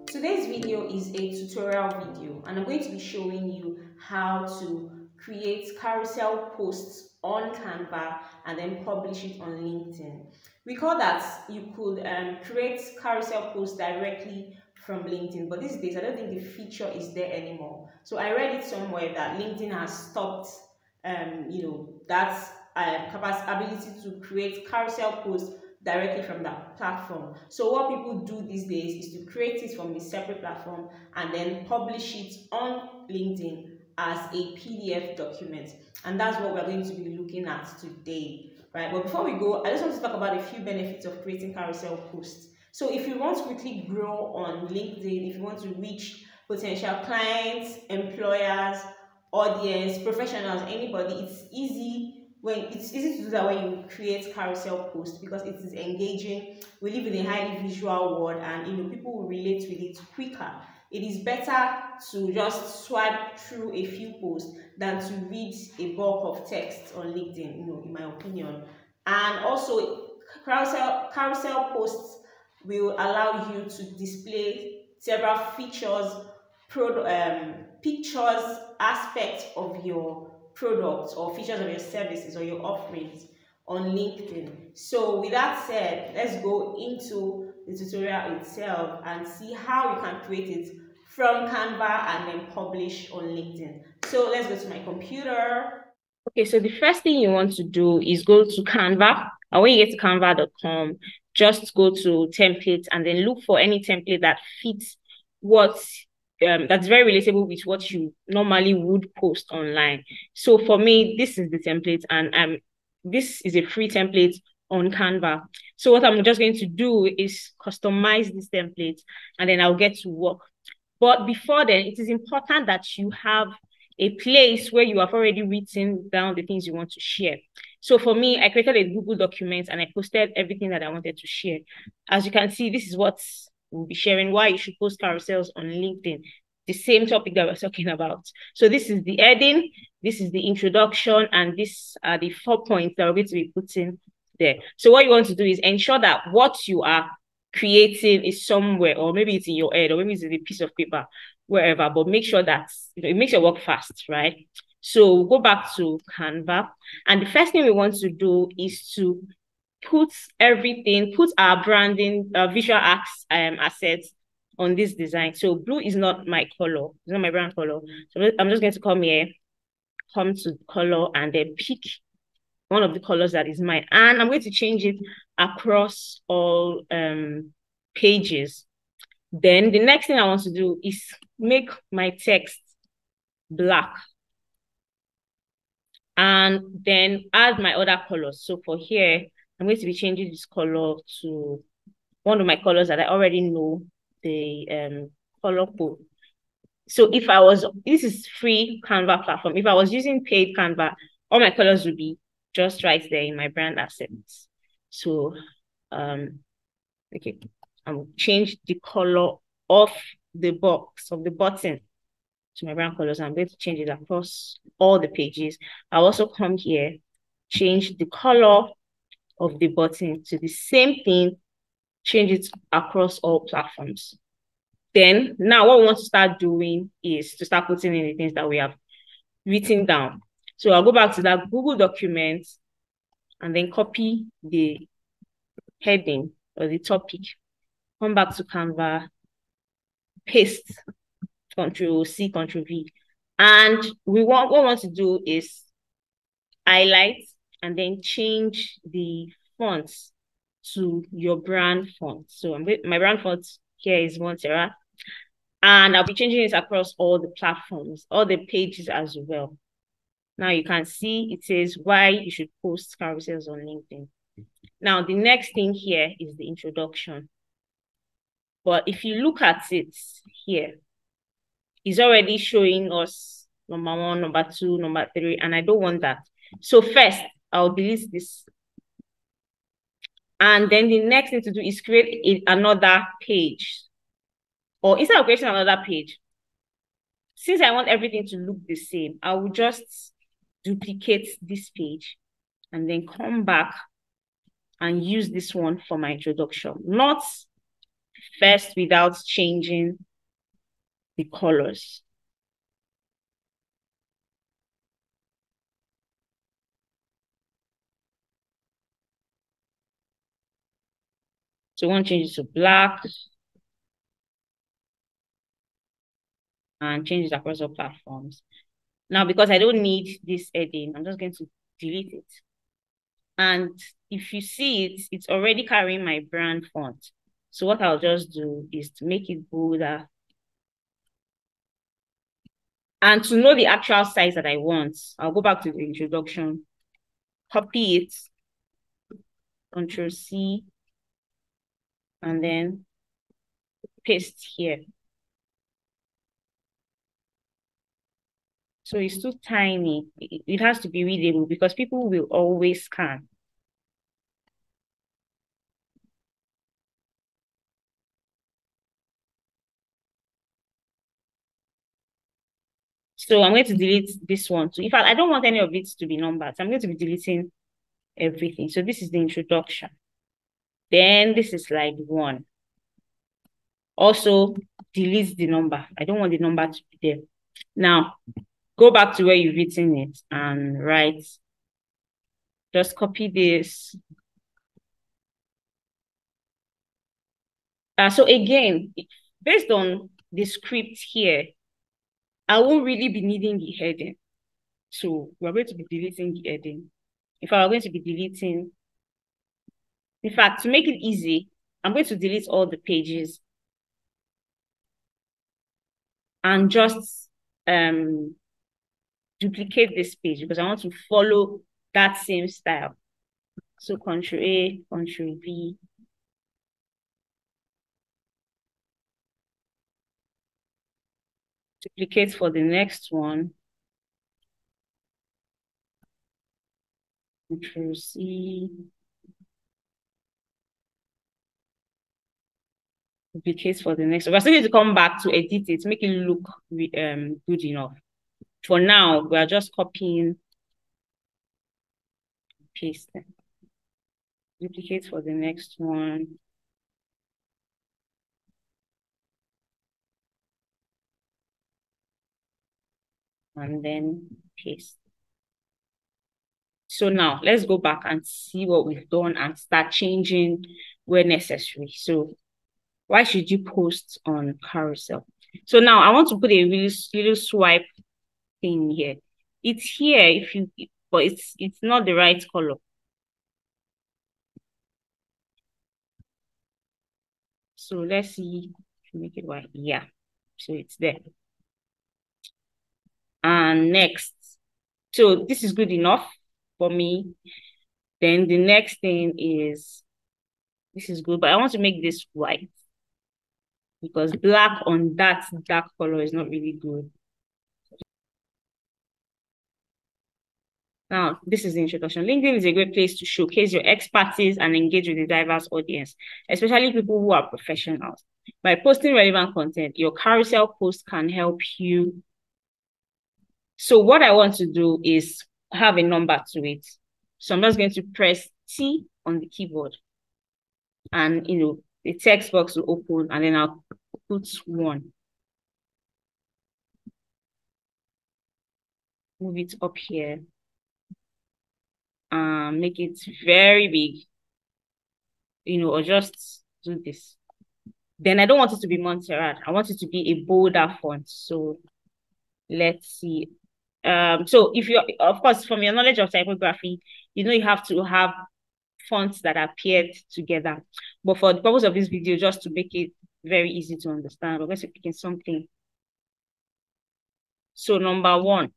Today's video is a tutorial video, and I'm going to be showing you how to create carousel posts on Canva and then publish it on LinkedIn. Recall that you could create carousel posts directly from LinkedIn, but these days I don't think the feature is there anymore. So I read it somewhere that LinkedIn has stopped that ability to create carousel posts directly from that platform. So what people do these days is to create it from a separate platform and then publish it on LinkedIn as a PDF document. And that's what we're going to be looking at today, right? But before we go, I just want to talk about a few benefits of creating carousel posts. So if you want to quickly grow on LinkedIn, if you want to reach potential clients, employers, audience, professionals, anybody, it's easy to do that when you create carousel posts because it is engaging. We live in a highly visual world, and people will relate with it quicker. It is better to just swipe through a few posts than to read a bulk of text on LinkedIn, in my opinion. And also, carousel posts will allow you to display several features, pictures, aspects of your products or features of your services or your offerings on LinkedIn. So with that said, let's go into the tutorial itself and see how you can create it from Canva and then publish on LinkedIn. So let's go to my computer. Okay, so the first thing you want to do is go to Canva. And when you get to canva.com, just go to templates and then look for any template that fits that's very relatable with what you normally would post online. So for me, this is the template, and this is a free template on Canva. So what I'm just going to do is customize this template, and then I'll get to work. But before then, it is important that you have a place where you have already written down the things you want to share. So for me, I created a Google document and I posted everything that I wanted to share. As you can see, this is what we'll be sharing, why you should post carousels on LinkedIn, the same topic that we're talking about. So this is the heading, this is the introduction, and these are the 4 points that we're going to be putting there. So what you want to do is ensure that what you are creating is somewhere, or maybe it's in your head, or maybe it's in a piece of paper, wherever, but make sure that it makes your work fast, right? So go back to Canva, and the first thing we want to do is to put our branding, visual assets on this design. So blue is not my color, it's not my brand color. So I'm just going to come to color and then pick one of the colors that is mine. And I'm going to change it across all pages. Then the next thing I want to do is make my text black. And then add my other colors. So for here, I'm going to be changing this color to one of my colors that I already know, the color code. So this is free Canva platform. If I was using paid Canva, all my colors would be just right there in my brand assets. So, okay, I'll change the color of the box of the button to my brand colors. I'm going to change it across all the pages. I'll also come here, change the color of the button to the same thing, change it across all platforms. Then now what we want to start doing is to start putting in the things that we have written down. So I'll go back to that Google document and then copy the heading or the topic, come back to Canva, paste, Ctrl+C, Ctrl+V. And what we want to do is highlight and then change the fonts to your brand font. So my brand font here is Montserrat, and I'll be changing it across all the platforms, all the pages as well. Now you can see it says why you should post carousels on LinkedIn. Now the next thing here is the introduction. But if you look at it here, it's already showing us number one, number two, number three, and I don't want that. So first, I'll delete this. And then the next thing to do is create another page. Or instead of creating another page, since I want everything to look the same, I will just duplicate this page and then come back and use this one for my introduction. Not first without changing the colors. So I want to change it to black and change it across all platforms. Now, because I don't need this heading, I'm just going to delete it. And if you see it, it's already carrying my brand font. So what I'll just do is to make it bolder. And to know the actual size that I want, I'll go back to the introduction, copy it, Control C, and then paste here. So it's too tiny. It has to be readable because people will always scan. So I'm going to delete this one too. In fact, I don't want any of it to be numbered. So I'm going to be deleting everything. So this is the introduction. Then this is slide 1. Also, delete the number. I don't want the number to be there. Now, go back to where you've written it and write. Just copy this. So again, based on the script here, I won't really be needing the heading. So we're going to be deleting the heading. If I were going to be deleting, in fact, to make it easy, I'm going to delete all the pages and just duplicate this page because I want to follow that same style. So Control A, Control V. Duplicate for the next one. Control C. Duplicate for the next one. We're still going to come back to edit it to make it look good enough. For now, we are just copying, paste. Duplicate for the next one. And then paste. So now let's go back and see what we've done and start changing where necessary. So why should you post on Carousel? So now I want to put a little swipe thing here. It's here if you, but it's not the right color. So let's see if we make it white. Yeah, so it's there. And next, so this is good enough for me. Then the next thing is, this is good, but I want to make this white because black on that dark color is not really good. Now, this is the introduction. LinkedIn is a great place to showcase your expertise and engage with a diverse audience, especially people who are professionals. By posting relevant content, your carousel post can help you. So what I want to do is have a number to it. So I'm just going to press T on the keyboard and, the text box will open and then I'll put 1. Move it up here. Make it very big, or just do this. Then I don't want it to be Montserrat. I want it to be a bolder font. So let's see. So if you, of course, from your knowledge of typography, you have to have fonts that are paired together. But for the purpose of this video, just to make it very easy to understand, we're going to be picking something. So number 1.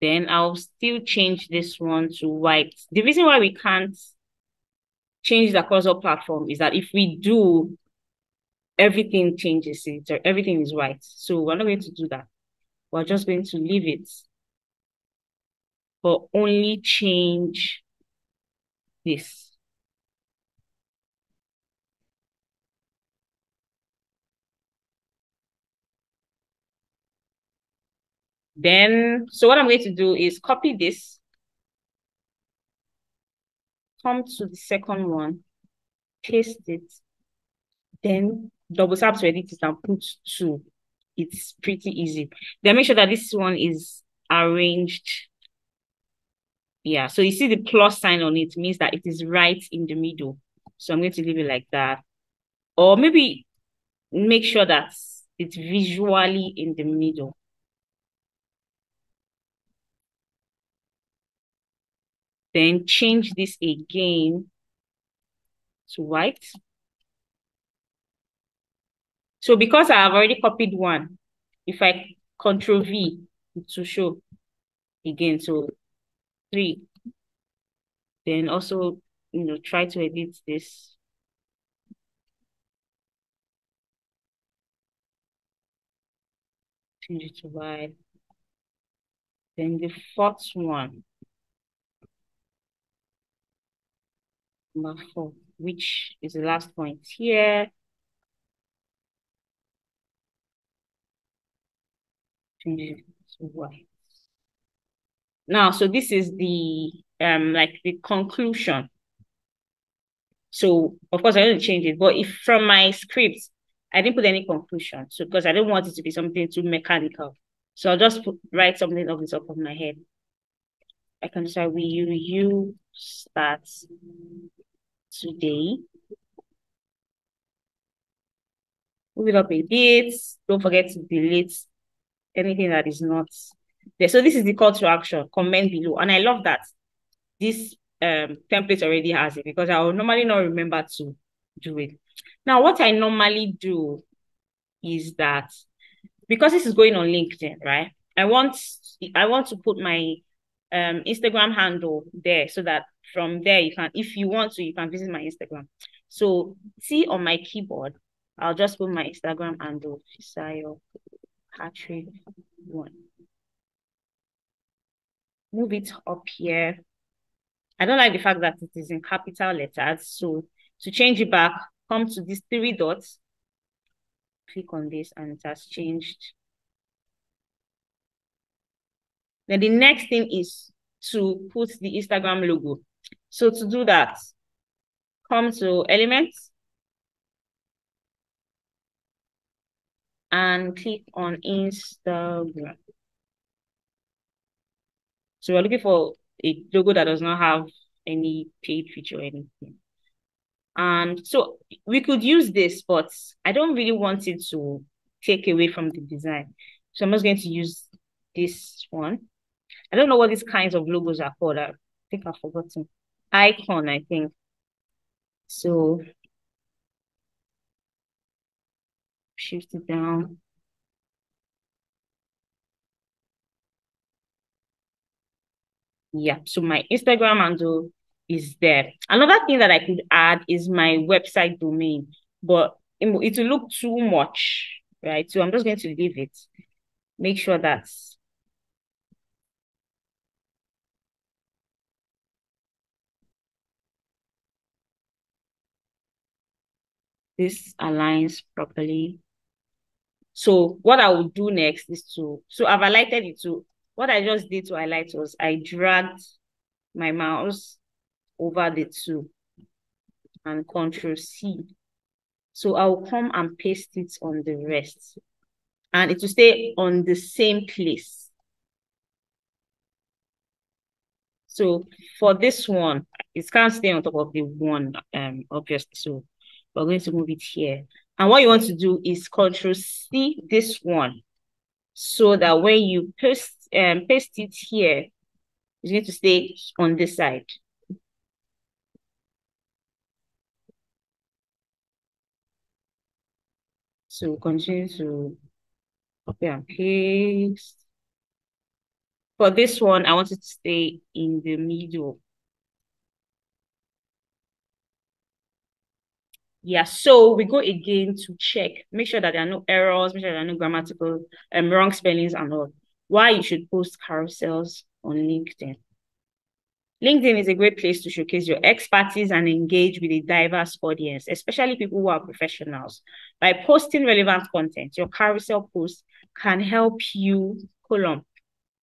Then I'll still change this one to white. The reason why we can't change the Carousel platform is that if we do, everything changes it, or everything is white. So we're not going to do that. We're just going to leave it, but only change this. Then, so what I'm going to do is copy this, come to the second one, paste it, then double tap to edit it and put 2. It's pretty easy. Then make sure that this one is arranged. Yeah, so you see the plus sign on it means that it is right in the middle. So I'm going to leave it like that. Or maybe make sure that it's visually in the middle. Then change this again to white. So because I have already copied one, if I Control V to show again, so 3, then also, try to edit this. Change it to white. Then the fourth one, number 4, which is the last point here. Change it to white. Now, so this is the like the conclusion. So of course I didn't change it, but if from my script I didn't put any conclusion, so because I don't want it to be something too mechanical, so I'll just write something off the top of my head. I can say you start today. Move it up a bit. Don't forget to delete anything that is not there. So this is the call to action. Comment below, and I love that this template already has it, because I will normally not remember to do it. Now, what I normally do is that, because this is going on LinkedIn, right? I want to put my Instagram handle there, so that from there you can, if you want to, you can visit my Instagram. So see on my keyboard, I'll just put my Instagram handle, Fisayo Patrick 1. Move it up here. I don't like the fact that it is in capital letters. So to change it back, come to these 3 dots, click on this, and it has changed. Then the next thing is to put the Instagram logo. So to do that, come to Elements and click on Instagram. So we're looking for a logo that does not have any paid feature or anything. And so we could use this, but I don't really want it to take away from the design. So I'm just going to use this one. I don't know what these kinds of logos are called. I think I've forgotten. Icon, I think. So shift it down. Yeah, so my Instagram handle is there. Another thing that I could add is my website domain, but it will look too much, right? So I'm just going to leave it. Make sure that this aligns properly. So what I will do next is so I've highlighted it to, what I just did to highlight was I dragged my mouse over the 2 and Control C. So I'll come and paste it on the rest, and it will stay on the same place. So for this one, it can't stay on top of the 1, obviously. So we're going to move it here. And what you want to do is Control C this one, so that when you paste it here, it's going to stay on this side. So continue to copy and paste. For this one, I want it to stay in the middle. Yeah, so we go again to check, make sure that there are no errors, make sure there are no grammatical wrong spellings and all. Why you should post carousels on LinkedIn. LinkedIn is a great place to showcase your expertise and engage with a diverse audience, especially people who are professionals. By posting relevant content, your carousel post can help you,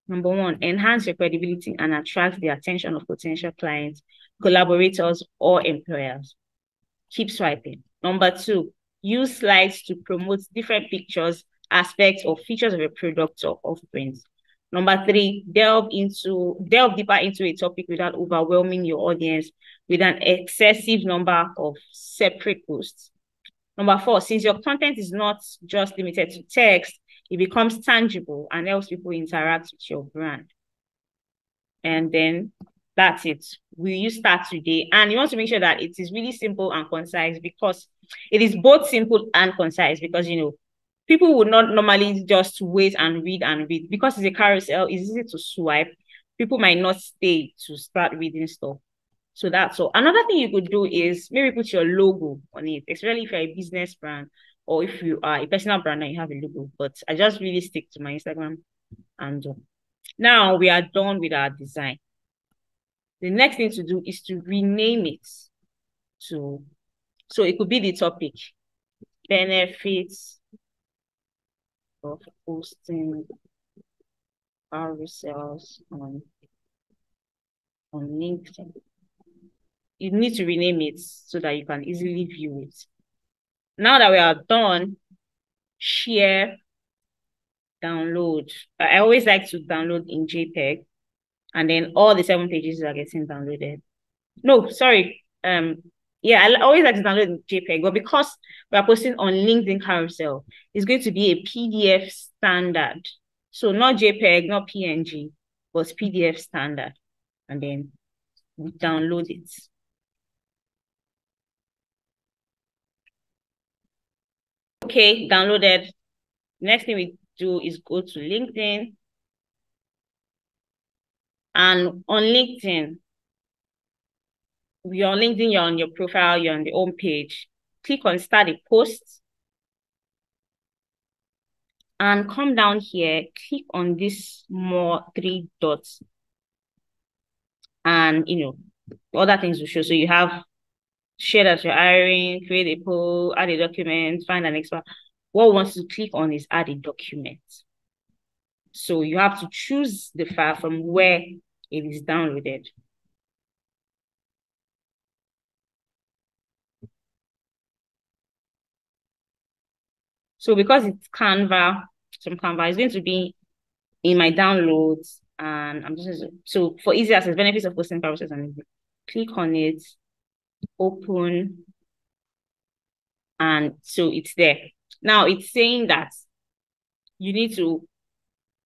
number one, enhance your credibility and attract the attention of potential clients, collaborators, or employers. Keep swiping. Number two, use slides to promote different pictures, aspects, or features of your product or offerings. Number three, delve deeper into a topic without overwhelming your audience with an excessive number of separate posts. Number four, since your content is not just limited to text, it becomes tangible and helps people interact with your brand. And then that's it. You start today, and you want to make sure that it is really simple and concise, because it is both simple and concise, because people would not normally just wait and read because it's a carousel. It's easy to swipe. People might not stay to start reading stuff. So that's all. Another thing you could do is maybe put your logo on it, especially if you're a business brand or if you are a personal brand and you have a logo. But I just really stick to my Instagram and now we are done with our design. The next thing to do is to rename it so it could be the topic, benefits of posting carousels on LinkedIn. You need to rename it so that you can easily view it. Now that we are done, share, download. I always like to download in JPEG, and then all the 7 pages are getting downloaded. No, sorry. Yeah, I always like to download in JPEG, but because we are posting on LinkedIn Carousel, it's going to be a PDF standard. So not JPEG, not PNG, but PDF standard. And then we download it. Okay, downloaded. Next thing we do is go to LinkedIn. And on LinkedIn, you're on your profile, you're on the home page. Click on start a post. And come down here, click on this more 3 dots. And, other things will show. So you have share that you're hiring, create a poll, add a document, find an expert. What we want to click on is add a document. So you have to choose the file from where it is downloaded. So because it's Canva, some Canva is going to be in my downloads, and I'm just so for easy access, benefits of posting carousels, and click on it, open, and so it's there. Now it's saying that you need to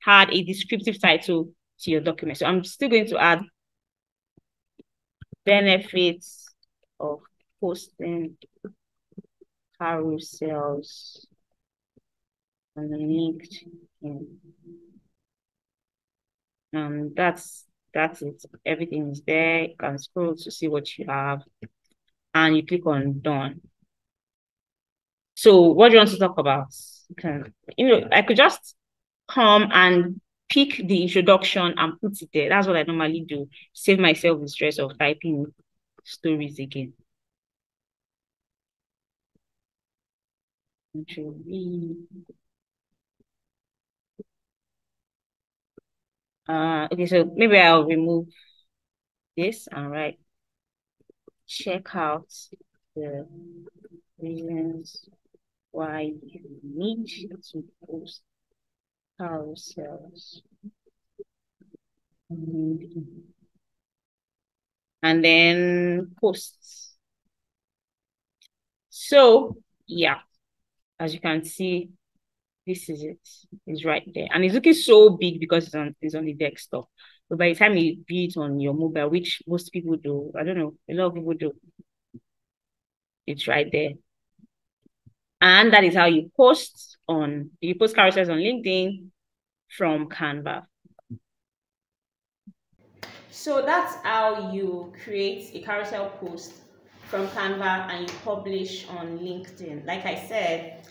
add a descriptive title to your document. So I'm still going to add benefits of posting carousels on LinkedIn. That's it. Everything is there. You can scroll to see what you have, and you click on done. So what do you want to talk about? I could just come and pick the introduction and put it there. That's what I normally do. Save myself the stress of typing stories again. Okay, so maybe I'll remove this and write, check out the reasons why you need to post carousels. And then posts. So yeah, as you can see, this is it. It's right there. And it's looking so big because it's on the desktop. But by the time you view it on your mobile, which most people do, I don't know, a lot of people do, it's right there. And that is how you post carousels on LinkedIn from Canva. So that's how you create a carousel post from Canva and you publish on LinkedIn. Like I said,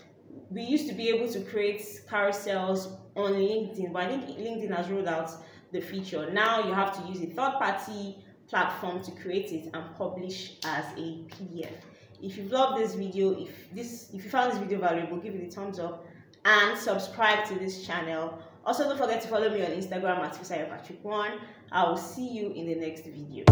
we used to be able to create carousels on LinkedIn, but I think LinkedIn has rolled out the feature. Now you have to use a third-party platform to create it and publish as a PDF. If you've loved this video, if you found this video valuable, give it a thumbs up and subscribe to this channel. Also, don't forget to follow me on Instagram at Fisayo1. I will see you in the next video.